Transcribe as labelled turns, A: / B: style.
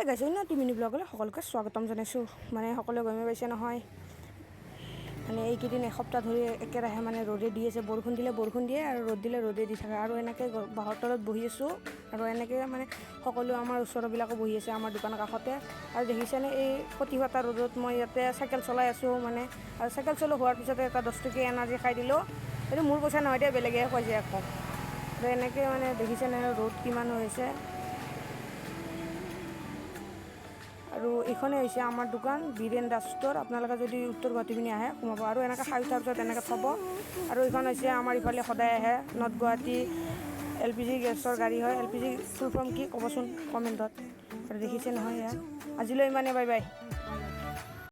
A: এই গাইছে না টিমিনি ব্লগলৈ সকলোকে স্বাগতম জনাইছোঁ মানে সকলোৱে গমে পাইছে নহয় মানে এইকেইদিন এসপ্তাহ ধৰি একেৰাহে মানে ৰ'দে দি আছে বৰষুণ দিলে বৰষুণ দিয়ে আৰু ৰ'দ দিলে ৰ'দে দি থাকে আৰু এনেকৈ বাঁহৰ তলত বহি আছোঁ আৰু এনেকৈ মানে সকলো আমাৰ ওচৰবিলাকো বহি আছে আমাৰ দোকানৰ কাষতে আৰু দেখিছেনে এই প্ৰতিভা ৰ'দত মই ইয়াতে চাইকেল চলাই আছোঁ মানে আৰু চাইকেল চলোৱা হোৱাৰ পিছতে এটা 10 টকীয়া এনাৰ্জি খাই দিলোঁ এইটো মোৰ পইচা নহয় দে বেলেগেহে কয় যে আকৌ আৰু এনেকৈ মানে দেখিছেনে ৰ'দ কিমান হৈছে আৰু এইখনে হৈছে আমাৰ দোকান বীৰেন দাস ষ্ট'ৰ আপোনালোকে যদি উত্তৰ গুৱাহাটী পিনে আহে সোমাব আৰু এনেকৈ খাই উঠাৰ পিছত এনেকৈ থ'ব আৰু এইখন হৈছে আমাৰ ইফালে সদায় আহে নৰ্থ গুৱাহাটী LPG গেছৰ গাড়ী হয় LPG ফুল ফৰ্ম কি ক'বচোন কমেণ্টত আৰু দেখিছে নহয় ইয়াত আজিলৈ ইমানে বাই বাই